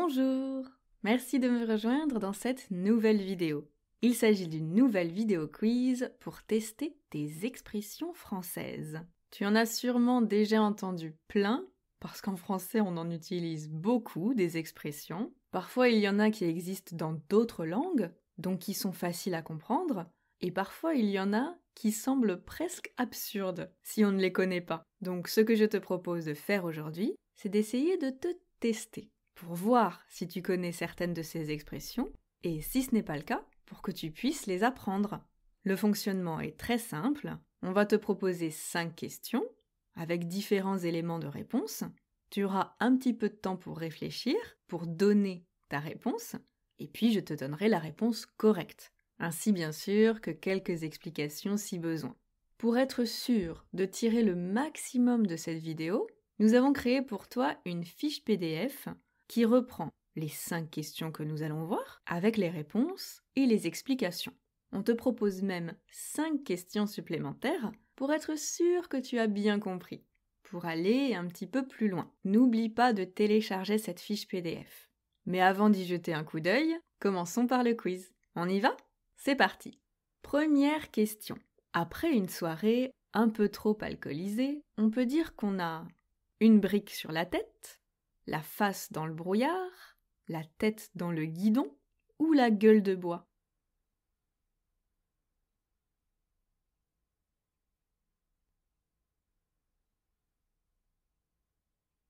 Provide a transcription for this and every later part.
Bonjour! Merci de me rejoindre dans cette nouvelle vidéo. Il s'agit d'une nouvelle vidéo quiz pour tester tes expressions françaises. Tu en as sûrement déjà entendu plein, parce qu'en français on en utilise beaucoup des expressions. Parfois il y en a qui existent dans d'autres langues, donc qui sont faciles à comprendre, et parfois il y en a qui semblent presque absurdes si on ne les connaît pas. Donc ce que je te propose de faire aujourd'hui, c'est d'essayer de te tester pour voir si tu connais certaines de ces expressions, et si ce n'est pas le cas, pour que tu puisses les apprendre. Le fonctionnement est très simple. On va te proposer 5 questions, avec différents éléments de réponse. Tu auras un petit peu de temps pour réfléchir, pour donner ta réponse, et puis je te donnerai la réponse correcte, ainsi bien sûr que quelques explications si besoin. Pour être sûr de tirer le maximum de cette vidéo, nous avons créé pour toi une fiche PDF qui reprend les 5 questions que nous allons voir, avec les réponses et les explications. On te propose même 5 questions supplémentaires pour être sûr que tu as bien compris. Pour aller un petit peu plus loin, n'oublie pas de télécharger cette fiche PDF. Mais avant d'y jeter un coup d'œil, commençons par le quiz. On y va ? C'est parti. Première question. Après une soirée un peu trop alcoolisée, on peut dire qu'on a une brique sur la tête, la face dans le brouillard, la tête dans le guidon ou la gueule de bois.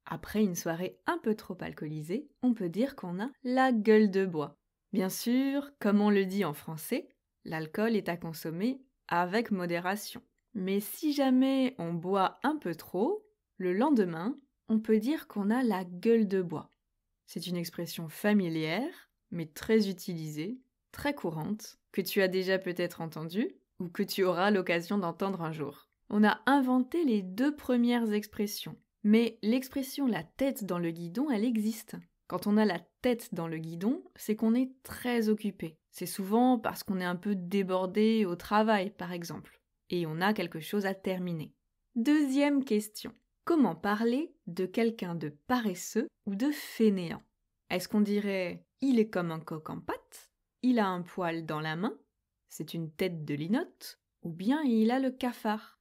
Après une soirée un peu trop alcoolisée, on peut dire qu'on a la gueule de bois. Bien sûr, comme on le dit en français, l'alcool est à consommer avec modération. Mais si jamais on boit un peu trop, le lendemain, on peut dire qu'on a la gueule de bois. C'est une expression familière, mais très utilisée, très courante, que tu as déjà peut-être entendue, ou que tu auras l'occasion d'entendre un jour. On a inventé les 2 premières expressions, mais l'expression « la tête dans le guidon », elle existe. Quand on a la tête dans le guidon, c'est qu'on est très occupé. C'est souvent parce qu'on est un peu débordé au travail, par exemple, et on a quelque chose à terminer. Deuxième question. Comment parler de quelqu'un de paresseux ou de fainéant ? Est-ce qu'on dirait « il est comme un coq en pâte », « il a un poil dans la main », « c'est une tête de linotte » ou bien « il a le cafard ».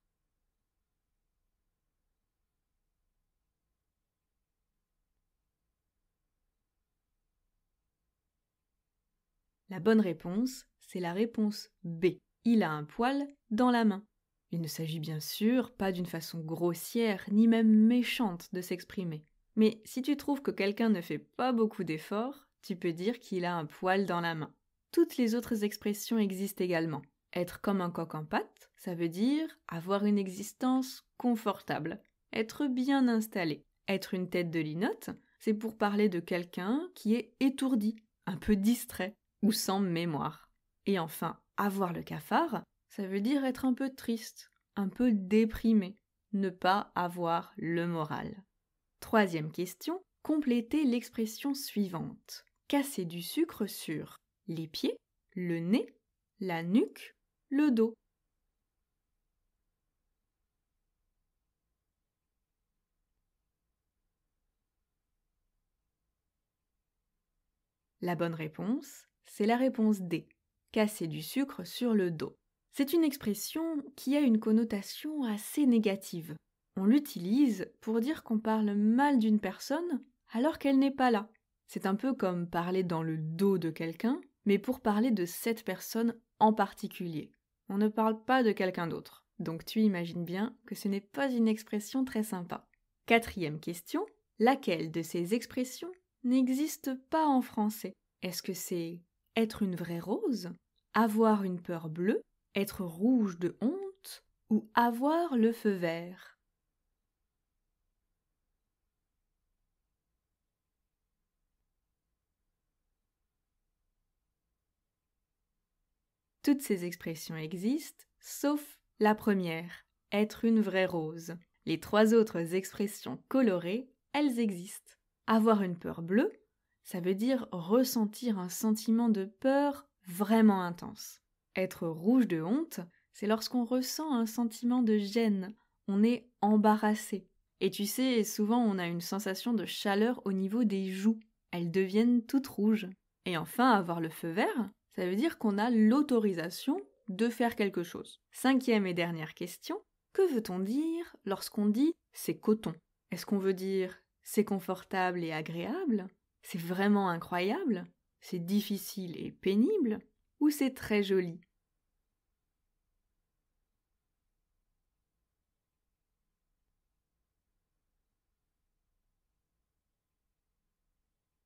La bonne réponse, c'est la réponse B. Il a un poil dans la main. Il ne s'agit bien sûr pas d'une façon grossière ni même méchante de s'exprimer. Mais si tu trouves que quelqu'un ne fait pas beaucoup d'efforts, tu peux dire qu'il a un poil dans la main. Toutes les autres expressions existent également. Être comme un coq en pâte, ça veut dire avoir une existence confortable, être bien installé. Être une tête de linotte, c'est pour parler de quelqu'un qui est étourdi, un peu distrait ou sans mémoire. Et enfin, avoir le cafard, ça veut dire être un peu triste, un peu déprimé, ne pas avoir le moral. Troisième question, complétez l'expression suivante. Casser du sucre sur les pieds, le nez, la nuque, le dos. La bonne réponse, c'est la réponse D. Casser du sucre sur le dos. C'est une expression qui a une connotation assez négative. On l'utilise pour dire qu'on parle mal d'une personne alors qu'elle n'est pas là. C'est un peu comme parler dans le dos de quelqu'un, mais pour parler de cette personne en particulier. On ne parle pas de quelqu'un d'autre. Donc tu imagines bien que ce n'est pas une expression très sympa. Quatrième question, laquelle de ces expressions n'existe pas en français? Est-ce que c'est être une vraie rose, avoir une peur bleue, être rouge de honte ou avoir le feu vert? Toutes ces expressions existent, sauf la première, être une vraie rose. Les 3 autres expressions colorées, elles existent. Avoir une peur bleue, ça veut dire ressentir un sentiment de peur vraiment intense. Être rouge de honte, c'est lorsqu'on ressent un sentiment de gêne, on est embarrassé. Et tu sais, souvent on a une sensation de chaleur au niveau des joues. elles deviennent toutes rouges. Et enfin, avoir le feu vert, ça veut dire qu'on a l'autorisation de faire quelque chose. 5e et dernière question, que veut-on dire lorsqu'on dit « c'est coton » ? Est-ce qu'on veut dire « c'est confortable et agréable » ? C'est vraiment incroyable ? C'est difficile et pénible ? Ou c'est très joli ?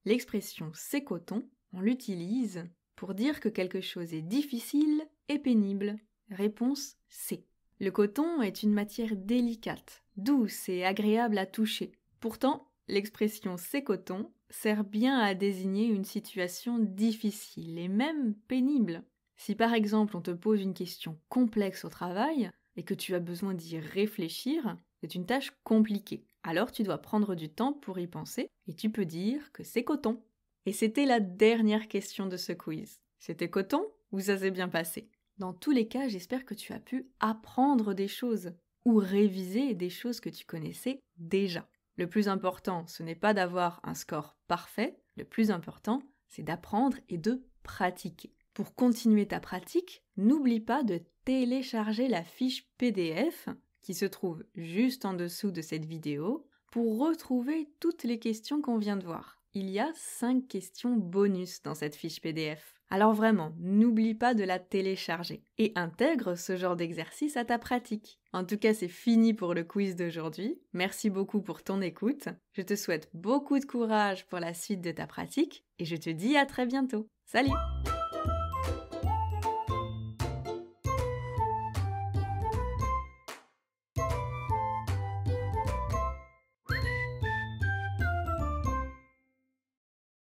L'expression « c'est coton », on l'utilise pour dire que quelque chose est difficile et pénible. Réponse C. Le coton est une matière délicate, douce et agréable à toucher. Pourtant, l'expression « c'est coton » sert bien à désigner une situation difficile et même pénible. Si par exemple on te pose une question complexe au travail et que tu as besoin d'y réfléchir, c'est une tâche compliquée. Alors tu dois prendre du temps pour y penser et tu peux dire que c'est coton. Et c'était la dernière question de ce quiz. C'était coton ou ça s'est bien passé ? Dans tous les cas, j'espère que tu as pu apprendre des choses ou réviser des choses que tu connaissais déjà. Le plus important, ce n'est pas d'avoir un score parfait, le plus important, c'est d'apprendre et de pratiquer. Pour continuer ta pratique, n'oublie pas de télécharger la fiche PDF qui se trouve juste en dessous de cette vidéo pour retrouver toutes les questions qu'on vient de voir. Il y a 5 questions bonus dans cette fiche PDF. Alors vraiment, n'oublie pas de la télécharger et intègre ce genre d'exercice à ta pratique. En tout cas, c'est fini pour le quiz d'aujourd'hui. Merci beaucoup pour ton écoute. Je te souhaite beaucoup de courage pour la suite de ta pratique et je te dis à très bientôt. Salut!